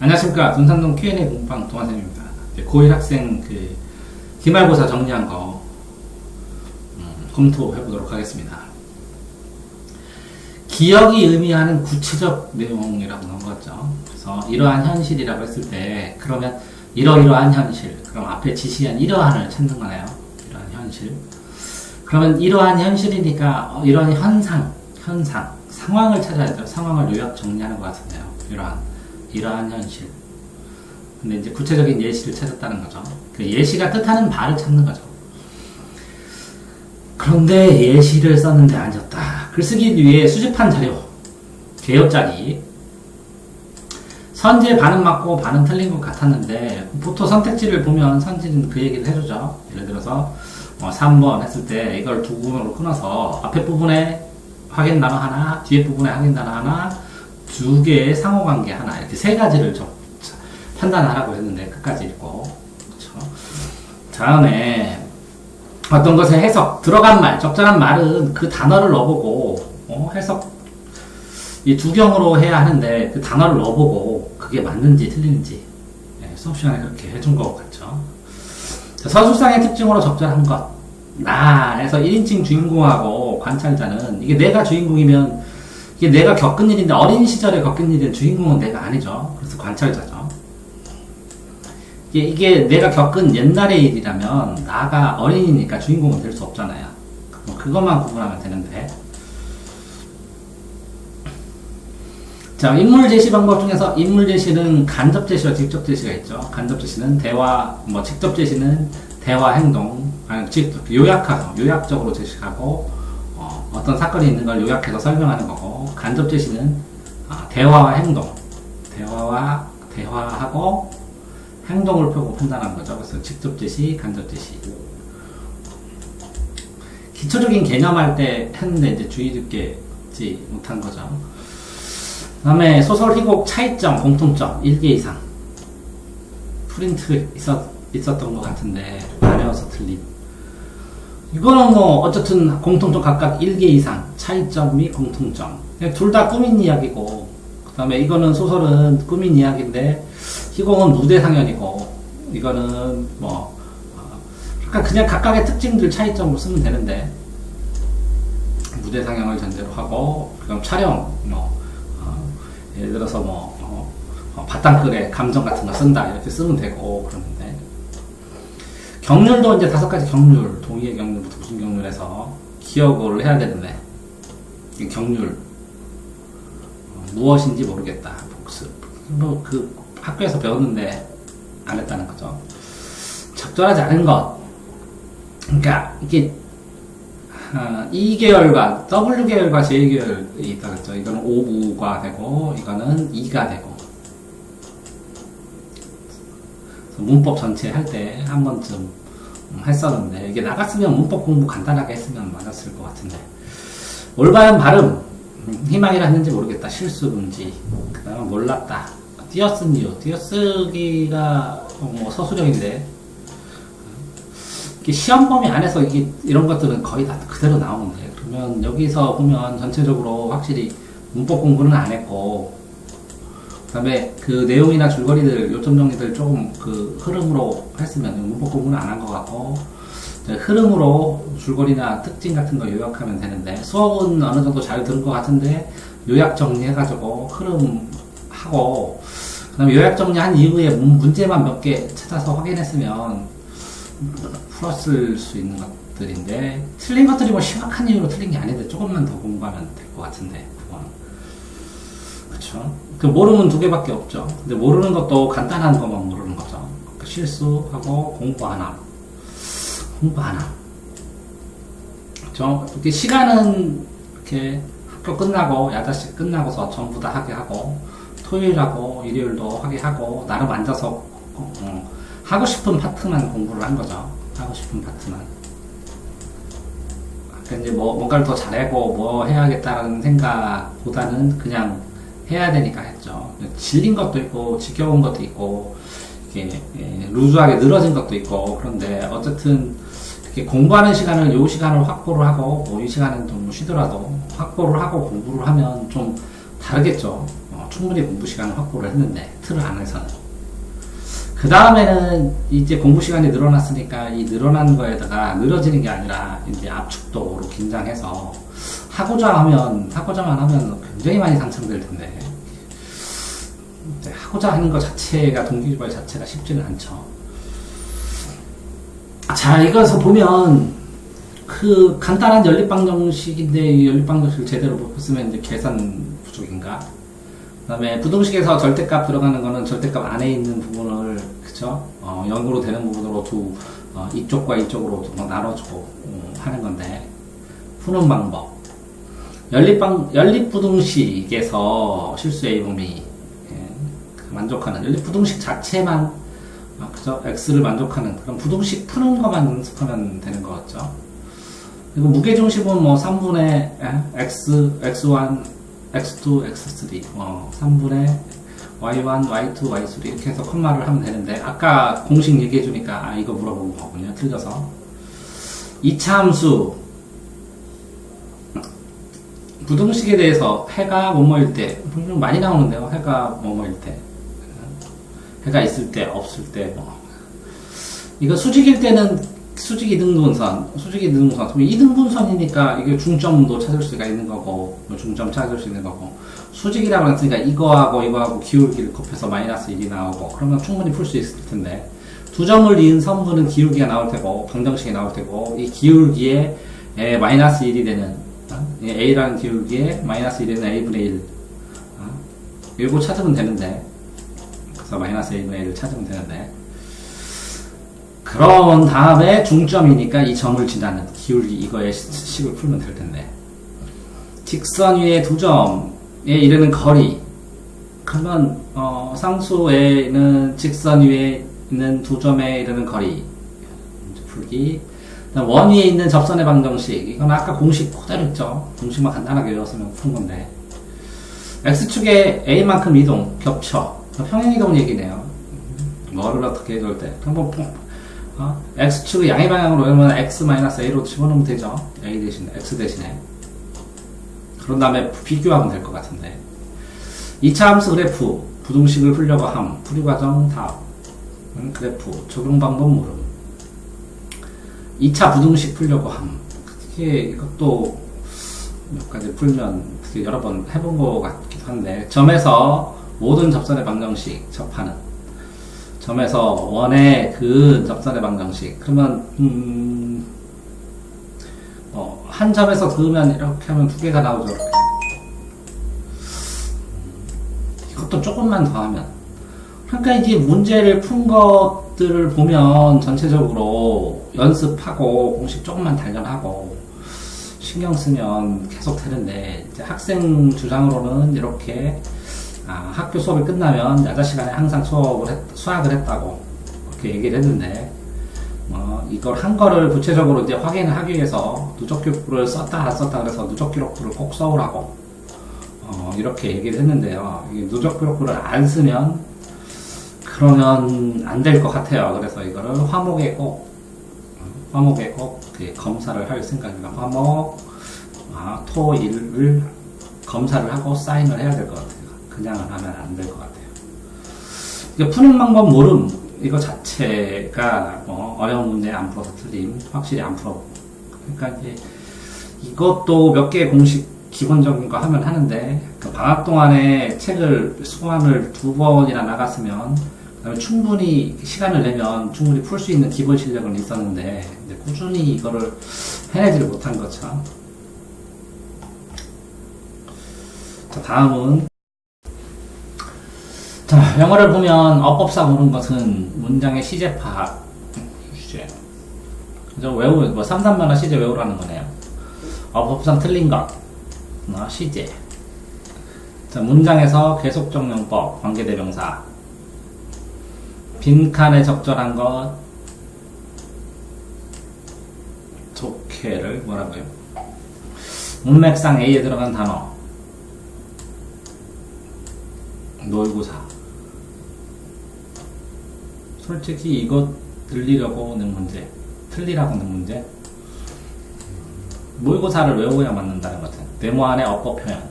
안녕하십니까. 둔산동 Q&A 공부방 동환쌤입니다. 고1 학생 기말고사 정리한 거 검토해 보도록 하겠습니다. 기억이 의미하는 구체적 내용이라고 나온 거죠. 그래서 이러한 현실이라고 했을 때 그러면 이러이러한 현실, 그럼 앞에 지시한 이러한을 찾는 거네요. 이러한 현실. 그러면 이러한 현실이니까 이러한 현상, 상황을 찾아야죠. 상황을 요약 정리하는 것 같은데요. 이러한 현실. 근데 이제 구체적인 예시를 찾았다는 거죠. 그 예시가 뜻하는 바를 찾는 거죠. 그런데 예시를 썼는데 아니었다. 글쓰기 위해 수집한 자료, 개요짜기. 선지에 반은 맞고 반은 틀린 것 같았는데 보통 선택지를 보면 선지는 그 얘기를 해주죠. 예를 들어서 3번 했을 때 이걸 두 부분으로 끊어서 앞에 부분에 확인 단어 하나, 뒤에 부분에 확인 단어 하나, 두 개의 상호관계 하나, 이렇게 세 가지를 판단하라고 했는데 끝까지 읽고, 그렇죠. 다음에 어떤 것의 해석, 들어간 말, 적절한 말은 그 단어를 넣어보고 해석 이 두 경우로 해야 하는데 그 단어를 넣어보고 그게 맞는지 틀리는지 수업 시간에 그렇게 해준 것 같죠. 서술상의 특징으로 적절한 것, 나에서 1인칭 주인공하고 관찰자는 이게 내가 주인공이면 이게 내가 겪은 일인데 어린 시절에 겪은 일은 주인공은 내가 아니죠. 그래서 관찰자죠. 이게 내가 겪은 옛날의 일이라면 나가 어린이니까 주인공은 될 수 없잖아요. 그것만 구분하면 되는데. 자, 인물 제시 방법 중에서 인물 제시는 간접 제시와 직접 제시가 있죠. 간접 제시는 대화, 직접 제시는 대화 행동, 요약적으로 제시하고 어떤 사건이 있는 걸 요약해서 설명하는 거고, 간접 제시는 대화와 행동, 대화하고 행동을 펴고 판단하는 거죠. 그래서 직접 제시, 간접 제시. 기초적인 개념할 때 했는데 이제 주의 깊게 못한 거죠. 그 다음에 소설, 희곡, 차이점, 공통점 1개 이상. 프린트 있었던 것 같은데 안 외워서 틀림. 이거는 어쨌든 공통점 각각 1개 이상, 차이점이 공통점. 둘 다 꾸민 이야기고, 그 다음에 이거는 소설은 꾸민 이야기인데 희곡은 무대상연이고, 이거는 그냥 각각의 특징들 차이점으로 쓰면 되는데, 무대상연을 전제로 하고, 그럼 촬영, 예를 들어서 바탕글에 감정 같은 거 쓴다 이렇게 쓰면 되고 그러는데, 경률도 이제 5가지 경률, 동의의 경률부터 무슨 경률에서 기억을 해야 되는데, 경률 무엇인지 모르겠다, 복습. 그 학교에서 배웠는데 안 했다는 거죠. 적절하지 않은 것. 그러니까 이게 E계열과 W계열과 J계열이 있다 그랬죠. 이거는 O가 되고 이거는 E가 되고. 문법 전체 할 때 한 번쯤 했었는데, 이게 나갔으면 문법 공부 간단하게 했으면 맞았을 것 같은데. 올바른 발음, 희망이라 했는지 모르겠다, 실수 금지. 그 다음에 몰랐다, 띄어쓴 이유, 띄어쓰기가 서술형인데 시험 범위 안에서 이런 것들은 거의 다 그대로 나오는데, 그러면 여기서 보면 전체적으로 확실히 문법 공부는 안 했고, 그 다음에 그 내용이나 줄거리들, 요점 정리들 조금 그 흐름으로 했으면 문법 공부는 안 한 것 같고, 흐름으로 줄거리나 특징 같은 거 요약하면 되는데, 수업은 어느 정도 잘 들은 것 같은데 요약 정리해가지고 흐름하고, 그 다음에 요약 정리한 이후에 문제만 몇 개 찾아서 확인했으면 풀었을 수 있는 것들인데, 틀린 것들이 심각한 이유로 틀린 게 아닌데 조금만 더 공부하면 될 것 같은데, 그쵸? 모르면 2개밖에 없죠. 근데 모르는 것도 간단한 것만 모르는 거죠. 실수하고 공부 하나. 그쵸? 이렇게 시간은 이렇게 학교 끝나고 8시 끝나고서 전부 다 하게 하고, 토요일하고 일요일도 하게 하고, 나름 앉아서 하고 싶은 파트만 공부를 한 거죠. 하고 싶은 파트만. 이제 뭔가를 더 잘하고 해야겠다는 생각보다는 그냥 해야 되니까 했죠. 질린 것도 있고, 지겨운 것도 있고, 이렇게 루즈하게 늘어진 것도 있고, 그런데 어쨌든 이렇게 공부하는 시간을, 요 시간을 확보를 하고, 이 시간은 좀 쉬더라도 확보를 하고 공부를 하면 좀 다르겠죠. 충분히 공부 시간을 확보를 했는데 틀 안에서는 그 다음에는 이제 공부 시간이 늘어났으니까 이 늘어난 거에다가 늘어지는 게 아니라 이제 압축도로 긴장해서 하고자만 하면 굉장히 많이 상승될 텐데 하고자 하는 것 자체가 동기유발 자체가 쉽지는 않죠. 자, 이거에서 보면 그 간단한 연립방정식인데 이 연립방정식을 제대로 못 쓰면 이제 계산 부족인가? 그 다음에 부등식에서 절대값 들어가는 거는 절대값 안에 있는 부분을 그쵸? 0으로 되는 부분으로 이쪽과 이쪽으로 나눠주고 하는 건데 푸는 방법 연립부등식에서 실수의 범위 만족하는 연립부등식 자체만 그죠? X를 만족하는 그런 부등식 푸는 것만 연습하면 되는 것 같죠. 그리고 무게중심은 뭐 3분의 X, X1, X2, X3 3분의 Y1, Y2, Y3 이렇게 해서 컴마를 하면 되는데 아까 공식 얘기해주니까 이거 물어본 거군요. 틀려서 2차 함수 부등식에 대해서 해가 뭐뭐일 때 많이 나오는데요. 해가 뭐뭐일 때 해가 있을 때 없을 때 이거 수직일 때는 수직 이등분선 그럼 이등분선이니까 이게 중점도 찾을 수가 있는 거고 중점 찾을 수 있는 거고 수직이라고 했으니까 이거하고 기울기를 곱해서 마이너스 1이 나오고 그러면 충분히 풀 수 있을 텐데 두 점을 이은 선분은 기울기가 나올 테고 방정식이 나올 테고 이 기울기에 마이너스 1이 되는 A라는 기울기에 마이너스 1이 되는 A분의 1 이거 찾으면 되는데 그래서 마이너스 A분의 1을 찾으면 되는데 그런 다음에 중점이니까 이 점을 지나는 기울기 이거의 식을 풀면 될 텐데 직선 위에 두 점에 이르는 거리 그러면 상수에는 직선 위에 있는 두 점에 이르는 거리 풀기 원 위에 있는 접선의 방정식 이건 아까 공식 그대로 있죠. 공식만 간단하게 외웠으면 푼 건데 X축에 A만큼 이동 겹쳐 평행이동 얘기네요. 뭐를 어떻게 해줄 때 한번 X축의 양의 방향으로 외우면 X-A로 집어넣으면 되죠. A 대신에 X 대신에 그런 다음에 비교하면 될 것 같은데 2차 함수 그래프 부등식을 풀려고 함 풀이 과정 답 그래프 적용 방법 물음 2차 부등식 풀려고 함 특히 이것도 몇 가지 풀면 되게 여러 번 해본 것 같기도 한데 점에서 모든 접선의 방정식 접하는 점에서 원의 그 접선의 방정식 그러면 한 점에서 그으면 이렇게 하면 두 개가 나오죠. 이렇게. 이것도 조금만 더 하면 그러니까 이제 문제를 푼 것들을 보면 전체적으로 연습하고 공식 조금만 단련하고 신경 쓰면 계속 되는데 이제 학생 주장으로는 이렇게 학교 수업이 끝나면 야자 시간에 항상 수학을 했다고 그렇게 얘기를 했는데 이걸 한 거를 구체적으로 이제 확인을 하기 위해서 누적 기록부를 썼다 안 썼다 그래서 누적 기록부를 꼭 써오라고 이렇게 얘기를 했는데요. 이 누적 기록부를 안 쓰면 그러면 안 될 것 같아요. 그래서 이거를 화목에 꼭 검사를 할 생각입니다. 화목 토, 일을 검사를 하고 사인을 해야 될 것 같아요. 그냥은 하면 안 될 것 같아요. 이거 푸는 방법 모름 이거 자체가 어려운 문제 안 풀어서 틀림 확실히 안 풀어. 그러니까 이제 이것도 몇 개의 공식 기본적인 거 하면 하는데 그 방학 동안에 책을 수강을 2번이나 나갔으면 그다음에 충분히 시간을 내면 충분히 풀 수 있는 기본 실력은 있었는데 이제 꾸준히 이거를 해내지를 못한 거죠. 자, 다음은 자, 영어를 보면 어법상 오는 것은 문장의 시제 파악 주제. 그죠? 외우, 3, 3만원 시제 외우라는 거네요. 어법상 틀린 것, 시제. 자, 문장에서 계속정용법, 관계대명사. 빈칸에 적절한 것, 좋게를 뭐라고요? 문맥상 A에 들어간 단어. 놀고사. 솔직히 이거 들리려고 하는 문제, 틀리라고 하는 문제, 모의고사를 외워야 맞는다는 것 같아요. 네모 안에 어법 표현.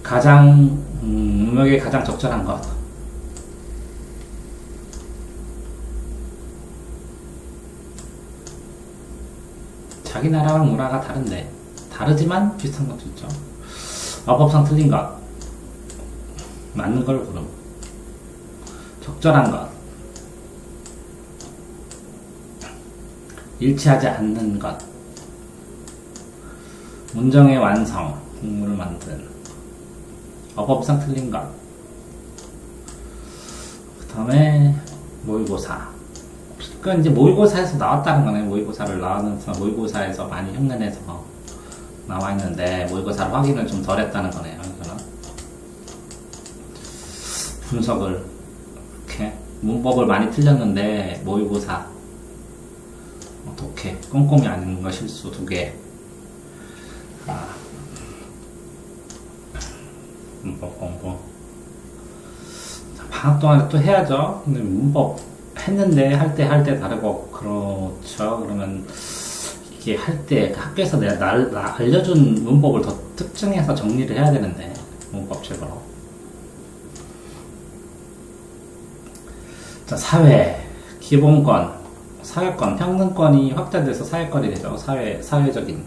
가장 문명에 가장 적절한 것. 자기 나라랑 문화가 다른데 다르지만 비슷한 것도 있죠. 어법상 틀린 것, 맞는 걸 고름, 적절한 것, 일치하지 않는 것, 문정의 완성, 국물을 만든, 어법상 틀린 것, 그 다음에 모의고사. 그건 이제 모의고사에서 나왔다는 거네. 모의고사를 나와서 모의고사에서 많이 흉내내서 나와 있는데 모의고사를 확인을 좀 덜 했다는 거네요. 이거는 분석을 이렇게 문법을 많이 틀렸는데 모의고사 독해 꼼꼼히 아는 거 실수 2개. 문법 공부 방학 동안에 또 해야죠. 근데 문법 했는데 할 때 다르고 그렇죠. 그러면 이게 할 때 학교에서 내가 알려준 문법을 더 특정해서 정리를 해야 되는데 문법책으로. 자, 사회 기본권, 사회권, 평등권이 확대돼서 사회권이 되죠. 사회적인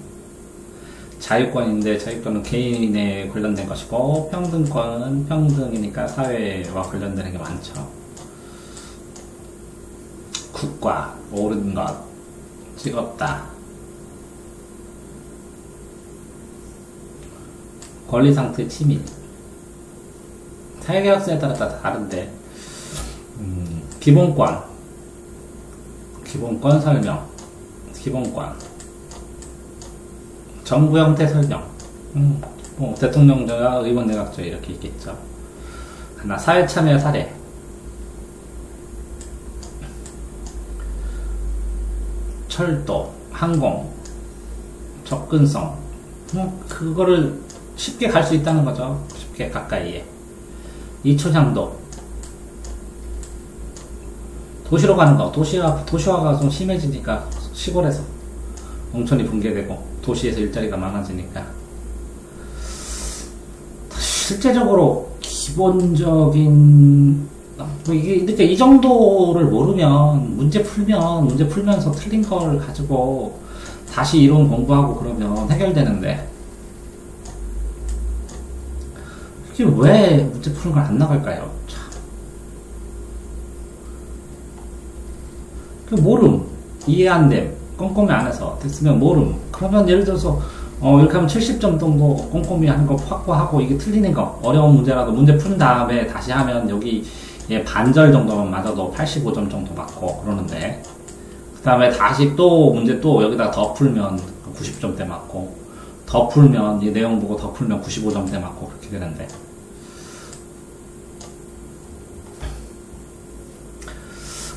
자유권인데 자유권은 개인에 관련된 것이고 평등권은 평등이니까 사회와 관련되는 게 많죠. 국가, 옳은 것, 찍었다. 권리 상태 침입. 사회계약서에 따라 다 다른데, 기본권 설명, 기본권. 정부 형태 설명. 뭐 대통령제와 의원 내각제 이렇게 있겠죠. 하나, 사회 참여 사례. 철도, 항공, 접근성, 그거를 쉽게 갈 수 있다는 거죠. 쉽게 가까이에. 이초향도, 도시로 가는 거. 도시화가 좀 심해지니까 시골에서 농촌이 붕괴되고 도시에서 일자리가 많아지니까. 실제적으로 기본적인 이렇게 이 정도를 모르면 문제 풀면서 틀린 걸 가지고 다시 이론 공부하고 그러면 해결되는데 이게 왜 문제 푸는 걸 안 나갈까요? 참. 그 모름, 이해 안 됨, 꼼꼼히 안 해서 됐으면 모름. 그러면 예를 들어서 이렇게 하면 70점 정도 꼼꼼히 하는 거 확보하고 이게 틀리는 거 어려운 문제라도 문제 푼 다음에 다시 하면 여기 반절 정도만 맞아도 85점 정도 맞고 그러는데 그 다음에 다시 또 문제 또 여기다 더 풀면 90점대 맞고 더 풀면 이 내용 보고 더 풀면 95점대 맞고 그렇게 되는데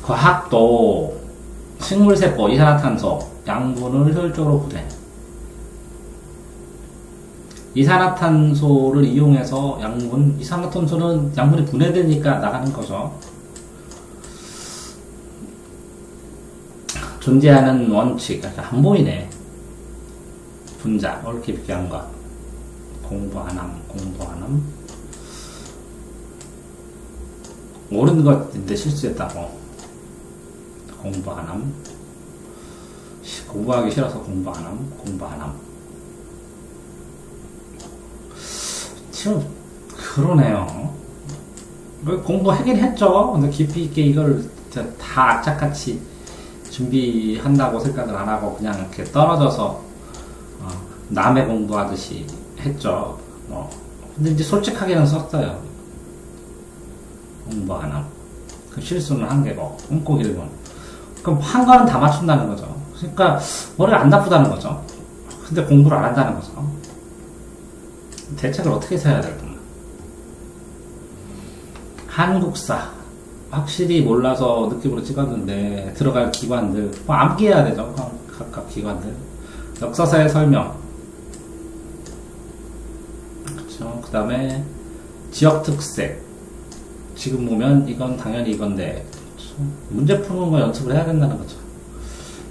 과학도 식물세포, 이산화탄소, 양분을 효율적으로 분해. 이산화탄소를 이용해서 이산화탄소는 양분이 분해되니까 나가는 거죠. 존재하는 원칙, 안 보이네. 분자, 옳게 비교한 것. 공부 안 함. 옳은 것인데 실수했다고. 공부 안 함. 공부하기 싫어서 공부 안 함. 참, 그러네요. 공부하긴 했죠. 근데 깊이 있게 이걸 다 악착같이 준비한다고 생각을 안 하고 그냥 이렇게 떨어져서 남의 공부하듯이 했죠. 근데 이제 솔직하게는 썼어요. 공부 안 함. 그 실수는 한 개고, 꼼꼼 1번. 그럼 한 거는 다 맞춘다는 거죠. 그러니까 머리가 안 나쁘다는 거죠. 근데 공부를 안 한다는 거죠. 대책을 어떻게 세워야 될까? 한국사 확실히 몰라서 느낌으로 찍었는데 들어갈 기관들 암기해야 되죠. 각각 기관들. 역사사의 설명. 그렇죠. 그 다음에 지역 특색. 지금 보면 이건 당연히 이건데 그렇죠? 문제 푸는 거 연습을 해야 된다는 거죠.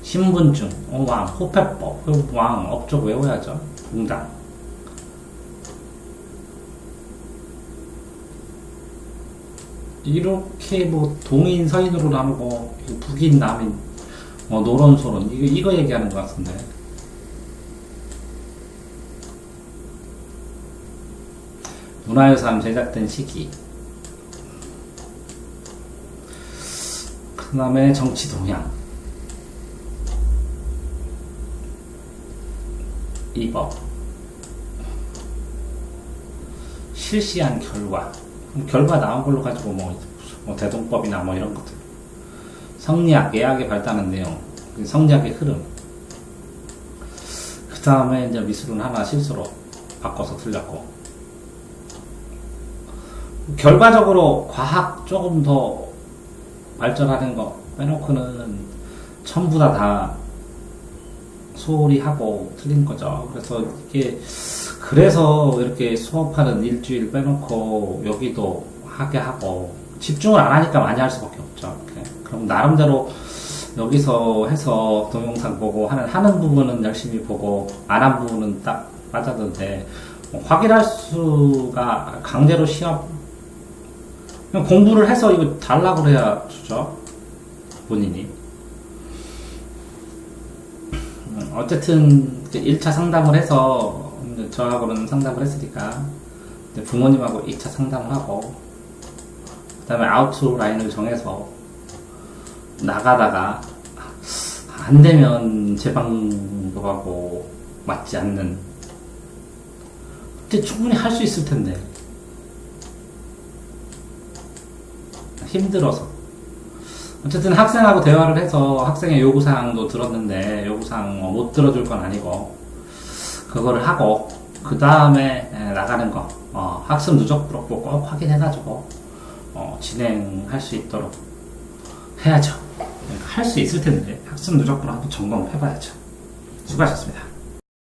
신분증, 왕, 호패법, 왕, 업적 외워야죠. 공당. 이렇게 뭐 동인 서인으로 나누고 북인 남인 노론 소론 이거 얘기하는 것 같은데. 문화유산 제작된 시기, 그 다음에 정치 동향, 이법, 실시한 결과 나온 걸로 가지고 뭐 대동법이나 뭐 이런 것들, 성리학, 예학의 발달한 내용, 성리학의 흐름, 그 다음에 이제 미술은 하나 실수로 바꿔서 틀렸고, 결과적으로 과학 조금 더 발전하는 거 빼놓고는 전부 다 소홀히 하고 틀린 거죠. 그래서 그래서 이렇게 수업하는 일주일 빼놓고 여기도 하게 하고 집중을 안 하니까 많이 할 수밖에 없죠. 이렇게. 그럼 나름대로 여기서 해서 동영상 보고 하는 부분은 열심히 보고 안 한 부분은 딱 빠졌는데 확인할 수가 강제로 시험 그냥 공부를 해서 이거 달라고 그래야 주죠. 본인이. 어쨌든 1차 상담을 해서 저하고는 상담을 했으니까 부모님하고 2차 상담을 하고 그 다음에 아웃라인을 정해서 나가다가 안 되면 제 방법하고 맞지 않는 그때 충분히 할 수 있을 텐데 힘들어서 어쨌든 학생하고 대화를 해서 학생의 요구사항도 들었는데 요구사항 못 들어줄 건 아니고 그거를 하고 그 다음에 나가는 거 학습 누적 프로그램 꼭 확인해가지고 진행할 수 있도록 해야죠. 할 수 있을 텐데 학습 누적 프로그램 한번 점검해봐야죠. 수고하셨습니다.